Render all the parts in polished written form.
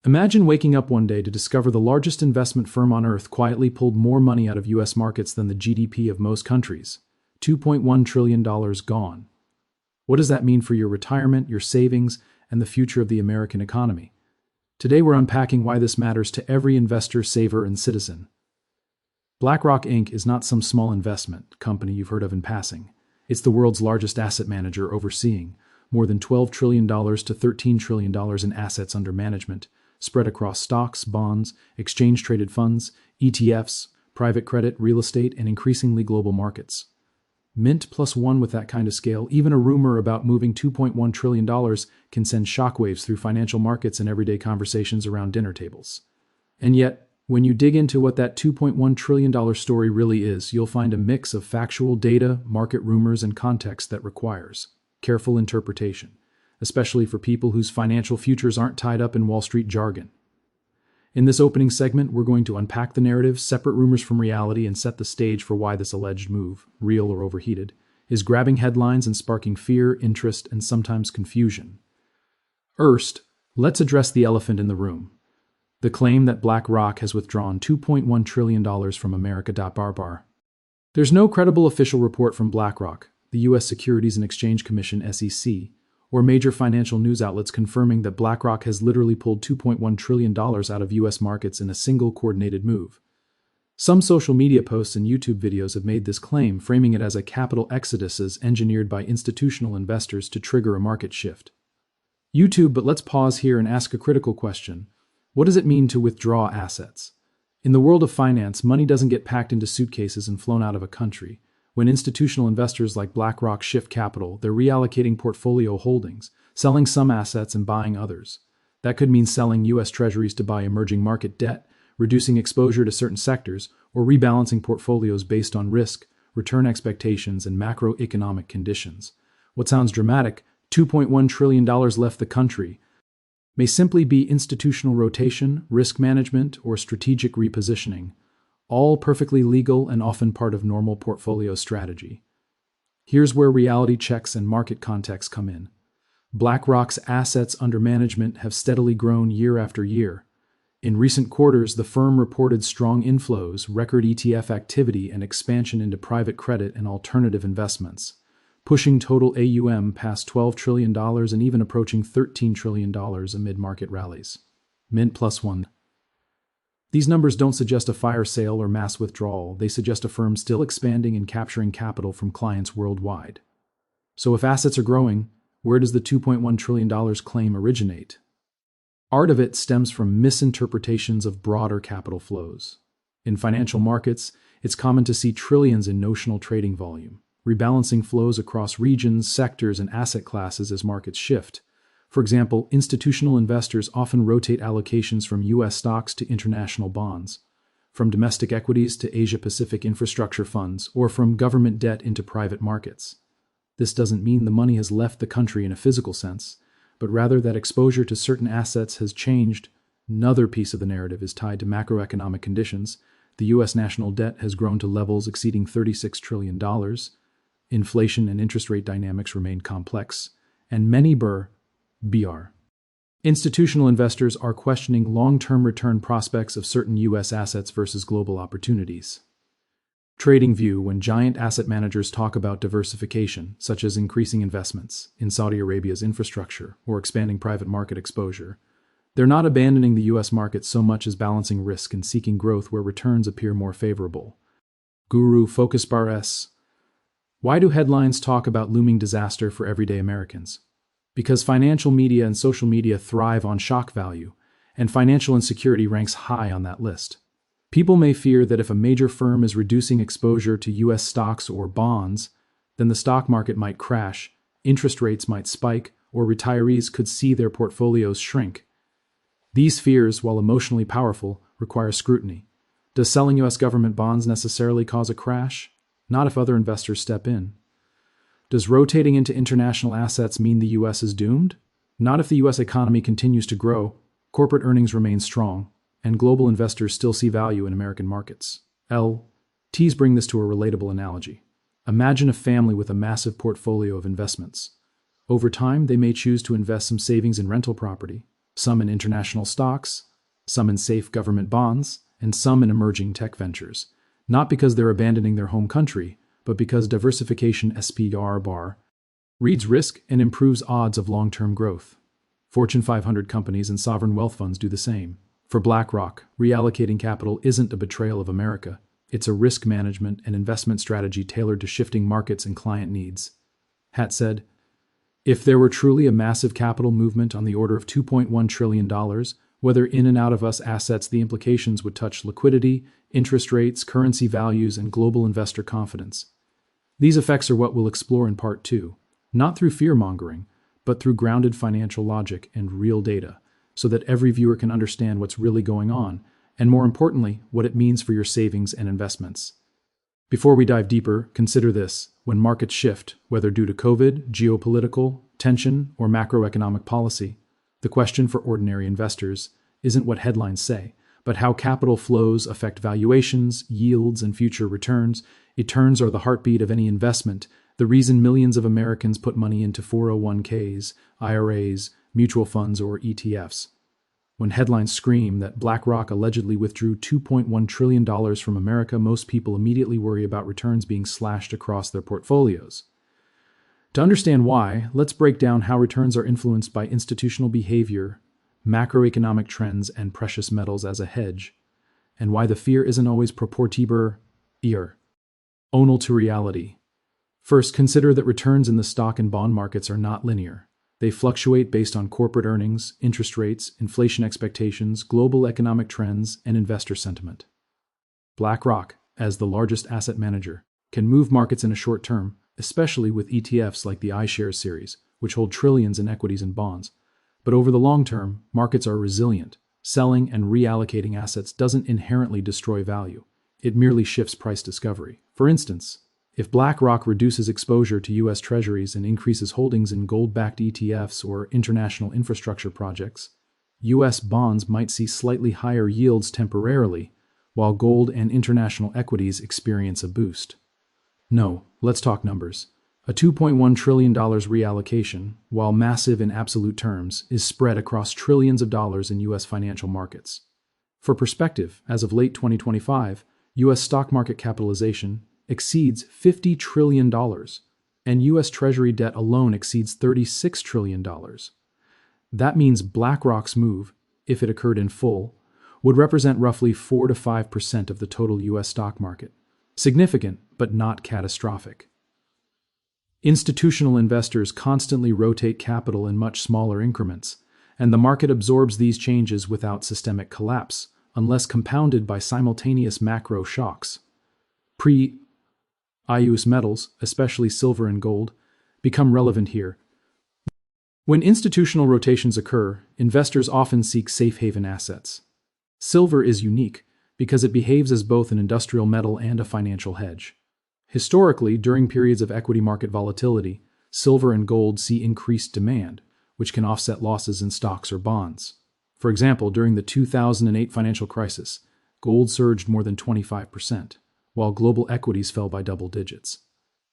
Imagine waking up one day to discover the largest investment firm on earth quietly pulled more money out of US markets than the GDP of most countries. $2.1 trillion gone. What does that mean for your retirement, your savings, and the future of the American economy? Today we're unpacking why this matters to every investor, saver, and citizen. BlackRock Inc. is not some small investment company you've heard of in passing. It's the world's largest asset manager, overseeing more than $12 trillion to $13 trillion in assets under management, spread across stocks, bonds, exchange-traded funds, ETFs, private credit, real estate, and increasingly global markets. Mint plus one with that kind of scale, even a rumor about moving $2.1 trillion can send shockwaves through financial markets and everyday conversations around dinner tables. And yet, when you dig into what that $2.1 trillion story really is, you'll find a mix of factual data, market rumors, and context that requires careful interpretation, especially for people whose financial futures aren't tied up in Wall Street jargon. In this opening segment, we're going to unpack the narrative, separate rumors from reality, and set the stage for why this alleged move, real or overheated, is grabbing headlines and sparking fear, interest, and sometimes confusion. First, let's address the elephant in the room. The claim that BlackRock has withdrawn $2.1 trillion from America. There's no credible official report from BlackRock, the U.S. Securities and Exchange Commission (SEC), or major financial news outlets confirming that BlackRock has literally pulled $2.1 trillion out of U.S. markets in a single coordinated move. Some social media posts and YouTube videos have made this claim, framing it as a capital exodus engineered by institutional investors to trigger a market shift. But let's pause here and ask a critical question. What does it mean to withdraw assets? In the world of finance, money doesn't get packed into suitcases and flown out of a country. When institutional investors like BlackRock shift capital, they're reallocating portfolio holdings, selling some assets and buying others. That could mean selling U.S. Treasuries to buy emerging market debt, reducing exposure to certain sectors, or rebalancing portfolios based on risk, return expectations, and macroeconomic conditions. What sounds dramatic, $2.1 trillion left the country, may simply be institutional rotation, risk management, or strategic repositioning, all perfectly legal and often part of normal portfolio strategy. Here's where reality checks and market context come in. BlackRock's assets under management have steadily grown year after year. In recent quarters, the firm reported strong inflows, record ETF activity, and expansion into private credit and alternative investments, pushing total AUM past $12 trillion and even approaching $13 trillion amid market rallies. Mint plus one. These numbers don't suggest a fire sale or mass withdrawal. They suggest a firm still expanding and capturing capital from clients worldwide. So if assets are growing, where does the $2.1 trillion claim originate? Part of it stems from misinterpretations of broader capital flows. In financial markets, it's common to see trillions in notional trading volume, rebalancing flows across regions, sectors, and asset classes as markets shift. For example, institutional investors often rotate allocations from U.S. stocks to international bonds, from domestic equities to Asia-Pacific infrastructure funds, or from government debt into private markets. This doesn't mean the money has left the country in a physical sense, but rather that exposure to certain assets has changed. Another piece of the narrative is tied to macroeconomic conditions. The U.S. national debt has grown to levels exceeding $36 trillion. Inflation and interest rate dynamics remain complex, and many BR. Institutional investors are questioning long-term return prospects of certain U.S. assets versus global opportunities. TradingView, when giant asset managers talk about diversification, such as increasing investments in Saudi Arabia's infrastructure or expanding private market exposure, they're not abandoning the U.S. market so much as balancing risk and seeking growth where returns appear more favorable. Guru Focus Bar S. Why do headlines talk about looming disaster for everyday Americans? Because financial media and social media thrive on shock value, and financial insecurity ranks high on that list. People may fear that if a major firm is reducing exposure to U.S. stocks or bonds, then the stock market might crash, interest rates might spike, or retirees could see their portfolios shrink. These fears, while emotionally powerful, require scrutiny. Does selling U.S. government bonds necessarily cause a crash? Not if other investors step in. Does rotating into international assets mean the U.S. is doomed? Not if the U.S. economy continues to grow, corporate earnings remain strong, and global investors still see value in American markets. T's bring this to a relatable analogy. Imagine a family with a massive portfolio of investments. Over time, they may choose to invest some savings in rental property, some in international stocks, some in safe government bonds, and some in emerging tech ventures, not because they're abandoning their home country, but because diversification SPR bar reads risk and improves odds of long-term growth. Fortune 500 companies and sovereign wealth funds do the same. For BlackRock, reallocating capital isn't a betrayal of America. It's a risk management and investment strategy tailored to shifting markets and client needs. Hatt said, "If there were truly a massive capital movement on the order of $2.1 trillion, whether in and out of US assets, the implications would touch liquidity, interest rates, currency values, and global investor confidence. These effects are what we'll explore in part 2, not through fear-mongering, but through grounded financial logic and real data, so that every viewer can understand what's really going on, and more importantly, what it means for your savings and investments." Before we dive deeper, consider this. When markets shift, whether due to COVID, geopolitical tension, or macroeconomic policy, the question for ordinary investors isn't what headlines say, but how capital flows affect valuations, yields, and future returns. Returns are the heartbeat of any investment, the reason millions of Americans put money into 401ks, IRAs, mutual funds, or ETFs. When headlines scream that BlackRock allegedly withdrew $2.1 trillion from America, most people immediately worry about returns being slashed across their portfolios. To understand why, let's break down how returns are influenced by institutional behavior, macroeconomic trends, and precious metals as a hedge, and why the fear isn't always proportional to reality. First, consider that returns in the stock and bond markets are not linear. They fluctuate based on corporate earnings, interest rates, inflation expectations, global economic trends, and investor sentiment. BlackRock, as the largest asset manager, can move markets in a short term, especially with ETFs like the iShares series, which hold trillions in equities and bonds. But over the long term, markets are resilient. Selling and reallocating assets doesn't inherently destroy value. It merely shifts price discovery. For instance, if BlackRock reduces exposure to U.S. Treasuries and increases holdings in gold-backed ETFs or international infrastructure projects, U.S. bonds might see slightly higher yields temporarily, while gold and international equities experience a boost. No, let's talk numbers. A $2.1 trillion reallocation, while massive in absolute terms, is spread across trillions of dollars in U.S. financial markets. For perspective, as of late 2025, U.S. stock market capitalization exceeds $50 trillion, and U.S. Treasury debt alone exceeds $36 trillion. That means BlackRock's move, if it occurred in full, would represent roughly 4 to 5% of the total U.S. stock market. Significant, but not catastrophic. Institutional investors constantly rotate capital in much smaller increments, and the market absorbs these changes without systemic collapse, unless compounded by simultaneous macro shocks. Precious metals, especially silver and gold, become relevant here. When institutional rotations occur, investors often seek safe haven assets. Silver is unique because it behaves as both an industrial metal and a financial hedge. Historically, during periods of equity market volatility, silver and gold see increased demand, which can offset losses in stocks or bonds. For example, during the 2008 financial crisis, gold surged more than 25%. While global equities fell by double digits.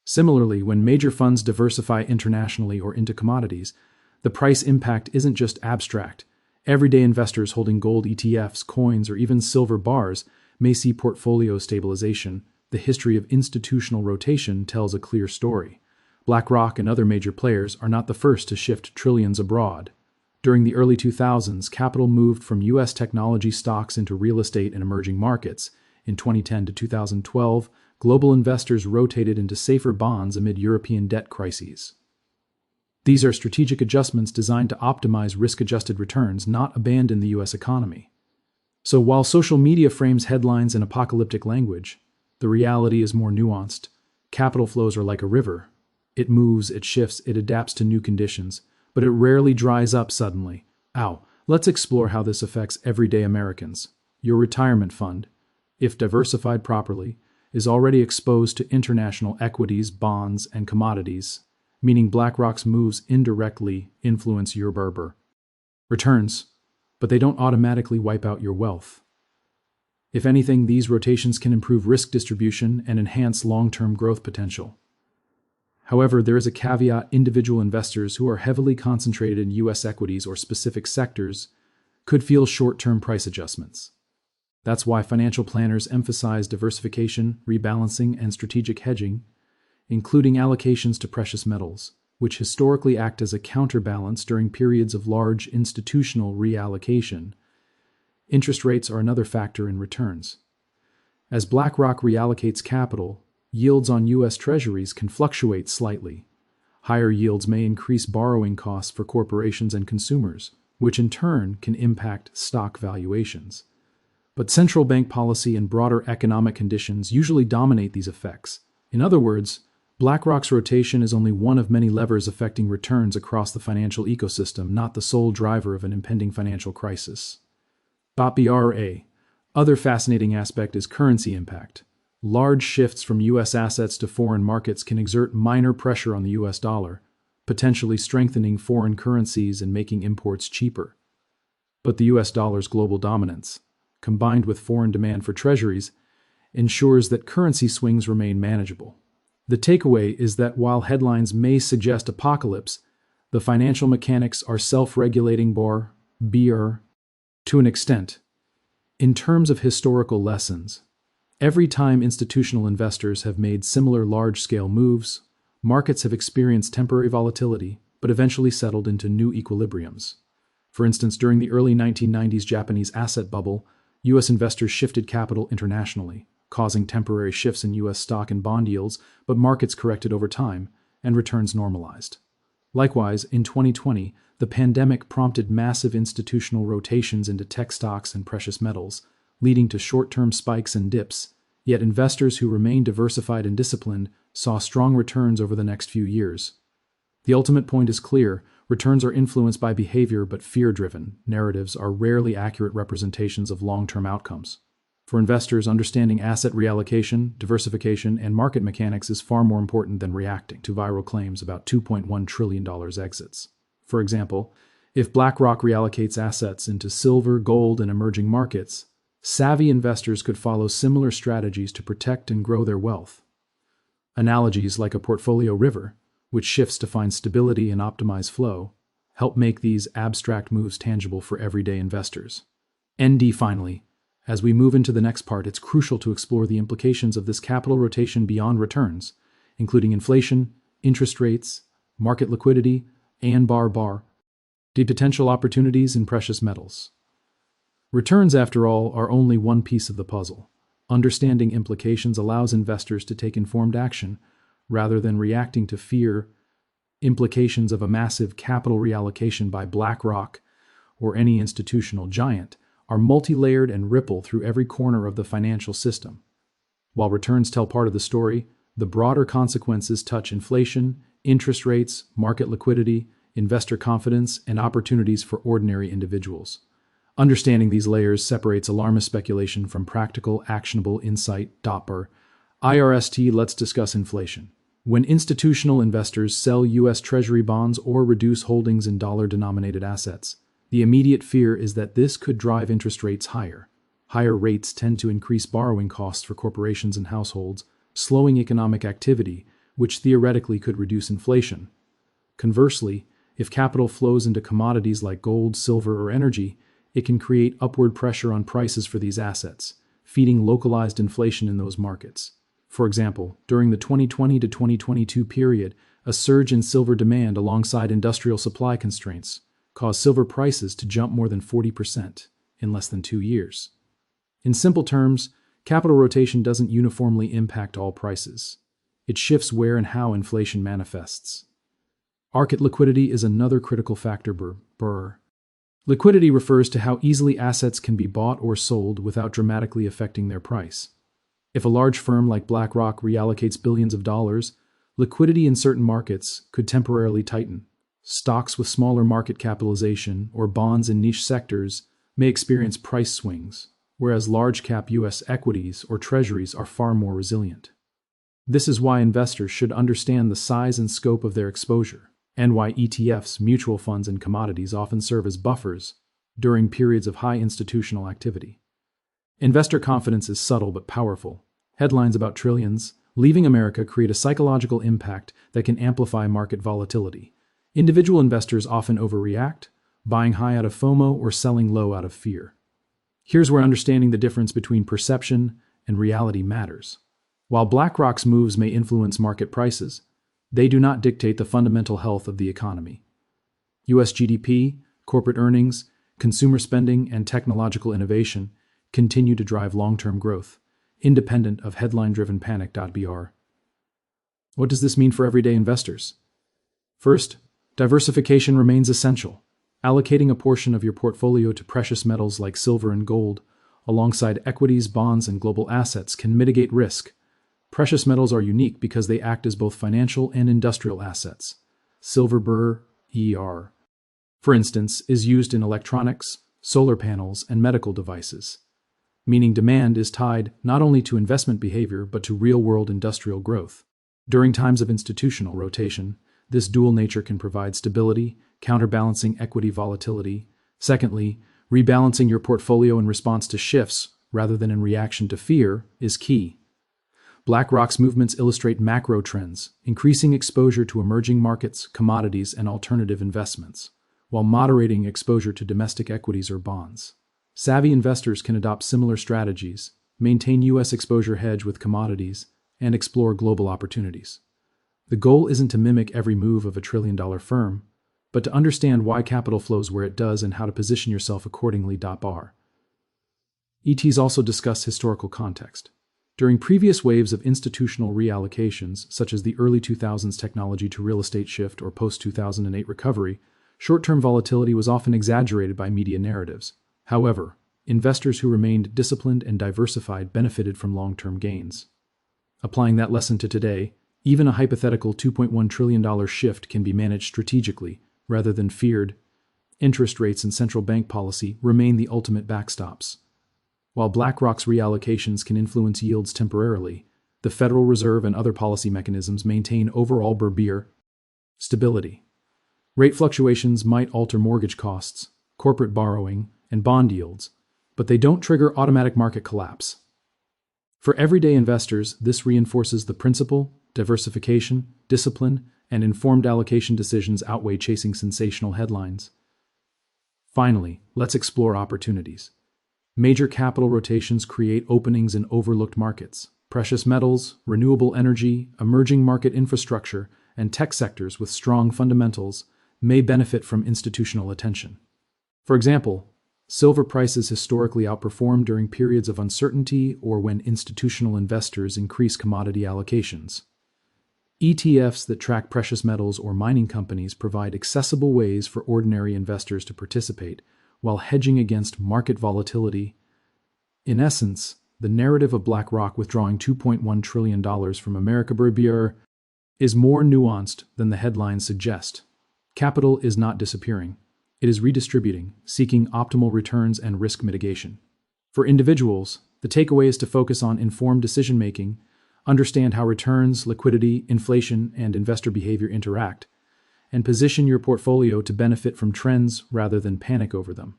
Similarly, when major funds diversify internationally or into commodities, the price impact isn't just abstract. Everyday investors holding gold ETFs, coins, or even silver bars may see portfolio stabilization. The history of institutional rotation tells a clear story. BlackRock and other major players are not the first to shift trillions abroad. During the early 2000s, capital moved from U.S. technology stocks into real estate and emerging markets. In 2010 to 2012, global investors rotated into safer bonds amid European debt crises. These are strategic adjustments designed to optimize risk-adjusted returns, not abandon the U.S. economy. So while social media frames headlines in apocalyptic language, the reality is more nuanced. Capital flows are like a river. It moves, it shifts, it adapts to new conditions, but it rarely dries up suddenly. Let's explore how this affects everyday Americans. Your retirement fund, if diversified properly, is already exposed to international equities, bonds, and commodities, meaning BlackRock's moves indirectly influence your returns, but they don't automatically wipe out your wealth. If anything, these rotations can improve risk distribution and enhance long-term growth potential. However, there is a caveat: individual investors who are heavily concentrated in U.S. equities or specific sectors could feel short-term price adjustments. That's why financial planners emphasize diversification, rebalancing, and strategic hedging, including allocations to precious metals, which historically act as a counterbalance during periods of large institutional reallocation. Interest rates are another factor in returns. As BlackRock reallocates capital, yields on U.S. Treasuries can fluctuate slightly. Higher yields may increase borrowing costs for corporations and consumers, which in turn can impact stock valuations. But central bank policy and broader economic conditions usually dominate these effects. In other words, BlackRock's rotation is only one of many levers affecting returns across the financial ecosystem, not the sole driver of an impending financial crisis. BRA. Other fascinating aspect is currency impact. Large shifts from U.S. assets to foreign markets can exert minor pressure on the U.S. dollar, potentially strengthening foreign currencies and making imports cheaper. But the U.S. dollar's global dominance, combined with foreign demand for treasuries, ensures that currency swings remain manageable. The takeaway is that while headlines may suggest apocalypse, the financial mechanics are self-regulating BR to an extent. In terms of historical lessons, every time institutional investors have made similar large-scale moves, markets have experienced temporary volatility, but eventually settled into new equilibriums. For instance, during the early 1990s Japanese asset bubble, U.S. investors shifted capital internationally, causing temporary shifts in U.S. stock and bond yields, but markets corrected over time, and returns normalized. Likewise, in 2020, the pandemic prompted massive institutional rotations into tech stocks and precious metals, leading to short-term spikes and dips, yet investors who remained diversified and disciplined saw strong returns over the next few years. The ultimate point is clear: returns are influenced by behavior, but fear-driven narratives are rarely accurate representations of long-term outcomes. For investors, understanding asset reallocation, diversification, and market mechanics is far more important than reacting to viral claims about $2.1 trillion exits. For example, if BlackRock reallocates assets into silver, gold, and emerging markets, savvy investors could follow similar strategies to protect and grow their wealth. Analogies like a portfolio river, which shifts to find stability and optimize flow, help make these abstract moves tangible for everyday investors. Finally, as we move into the next part, it's crucial to explore the implications of this capital rotation beyond returns, including inflation, interest rates, market liquidity, and the potential opportunities in precious metals. Returns, after all, are only one piece of the puzzle. Understanding implications allows investors to take informed action rather than reacting to fear. Implications of a massive capital reallocation by BlackRock or any institutional giant are multi-layered and ripple through every corner of the financial system. While returns tell part of the story, the broader consequences touch inflation, interest rates, market liquidity, investor confidence, and opportunities for ordinary individuals. Understanding these layers separates alarmist speculation from practical, actionable insight. Let's discuss inflation. When institutional investors sell U.S. Treasury bonds or reduce holdings in dollar-denominated assets, the immediate fear is that this could drive interest rates higher. Higher rates tend to increase borrowing costs for corporations and households, slowing economic activity, which theoretically could reduce inflation. Conversely, if capital flows into commodities like gold, silver, or energy, it can create upward pressure on prices for these assets, feeding localized inflation in those markets. For example, during the 2020 to 2022 period, a surge in silver demand alongside industrial supply constraints caused silver prices to jump more than 40% in less than 2 years. In simple terms, capital rotation doesn't uniformly impact all prices. It shifts where and how inflation manifests. Market liquidity is another critical factor. Liquidity refers to how easily assets can be bought or sold without dramatically affecting their price. If a large firm like BlackRock reallocates billions of dollars, liquidity in certain markets could temporarily tighten. Stocks with smaller market capitalization or bonds in niche sectors may experience price swings, whereas large-cap U.S. equities or treasuries are far more resilient. This is why investors should understand the size and scope of their exposure, and why ETFs, mutual funds, and commodities often serve as buffers during periods of high institutional activity. Investor confidence is subtle but powerful. Headlines about trillions, leaving America create a psychological impact that can amplify market volatility. Individual investors often overreact, buying high out of FOMO or selling low out of fear. Here's where understanding the difference between perception and reality matters. While BlackRock's moves may influence market prices, they do not dictate the fundamental health of the economy. US GDP, corporate earnings, consumer spending, and technological innovation continue to drive long-term growth, independent of headline-driven panic.br. What does this mean for everyday investors? First, diversification remains essential. Allocating a portion of your portfolio to precious metals like silver and gold, alongside equities, bonds, and global assets, can mitigate risk. Precious metals are unique because they act as both financial and industrial assets. Silver Burr, ER, for instance, is used in electronics, solar panels, and medical devices, meaning demand is tied not only to investment behavior but to real-world industrial growth. During times of institutional rotation, this dual nature can provide stability, counterbalancing equity volatility. Secondly, rebalancing your portfolio in response to shifts rather than in reaction to fear is key. BlackRock's movements illustrate macro trends, increasing exposure to emerging markets, commodities, and alternative investments, while moderating exposure to domestic equities or bonds. Savvy investors can adopt similar strategies, maintain U.S. exposure hedge with commodities, and explore global opportunities. The goal isn't to mimic every move of a trillion-dollar firm, but to understand why capital flows where it does and how to position yourself accordingly. Bar. ETs also discuss historical context. During previous waves of institutional reallocations, such as the early 2000s technology to real estate shift or post-2008 recovery, short-term volatility was often exaggerated by media narratives. However, investors who remained disciplined and diversified benefited from long-term gains. Applying that lesson to today, even a hypothetical $2.1 trillion shift can be managed strategically, rather than feared. Interest rates and central bank policy remain the ultimate backstops. While BlackRock's reallocations can influence yields temporarily, the Federal Reserve and other policy mechanisms maintain overall bear stability. Rate fluctuations might alter mortgage costs, corporate borrowing, and bond yields, but they don't trigger automatic market collapse. For everyday investors, this reinforces the principle: diversification, discipline, and informed allocation decisions outweigh chasing sensational headlines. Finally, let's explore opportunities. Major capital rotations create openings in overlooked markets. Precious metals, renewable energy, emerging market infrastructure, and tech sectors with strong fundamentals may benefit from institutional attention. For example, silver prices historically outperform during periods of uncertainty or when institutional investors increase commodity allocations. ETFs that track precious metals or mining companies provide accessible ways for ordinary investors to participate while hedging against market volatility. In essence, the narrative of BlackRock withdrawing $2.1 trillion from America is more nuanced than the headlines suggest. Capital is not disappearing. It is redistributing, seeking optimal returns and risk mitigation. For individuals, the takeaway is to focus on informed decision-making, understand how returns, liquidity, inflation, and investor behavior interact, and position your portfolio to benefit from trends rather than panic over them.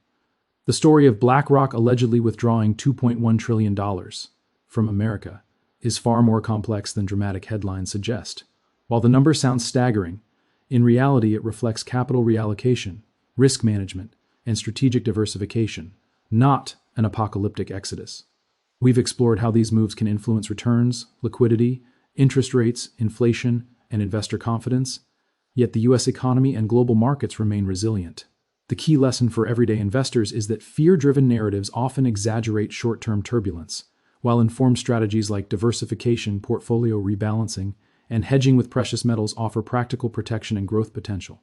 The story of BlackRock allegedly withdrawing $2.1 trillion from America is far more complex than dramatic headlines suggest. While the number sounds staggering, in reality it reflects capital reallocation, risk management, and strategic diversification, not an apocalyptic exodus. We've explored how these moves can influence returns, liquidity, interest rates, inflation, and investor confidence, yet the U.S. economy and global markets remain resilient. The key lesson for everyday investors is that fear-driven narratives often exaggerate short-term turbulence, while informed strategies like diversification, portfolio rebalancing, and hedging with precious metals offer practical protection and growth potential.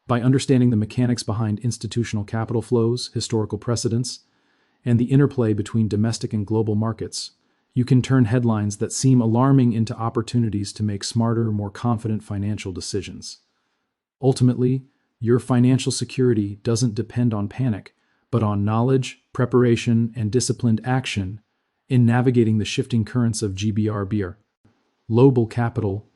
By understanding the mechanics behind institutional capital flows, historical precedents, and the interplay between domestic and global markets, you can turn headlines that seem alarming into opportunities to make smarter, more confident financial decisions. Ultimately, your financial security doesn't depend on panic, but on knowledge, preparation, and disciplined action in navigating the shifting currents of global capital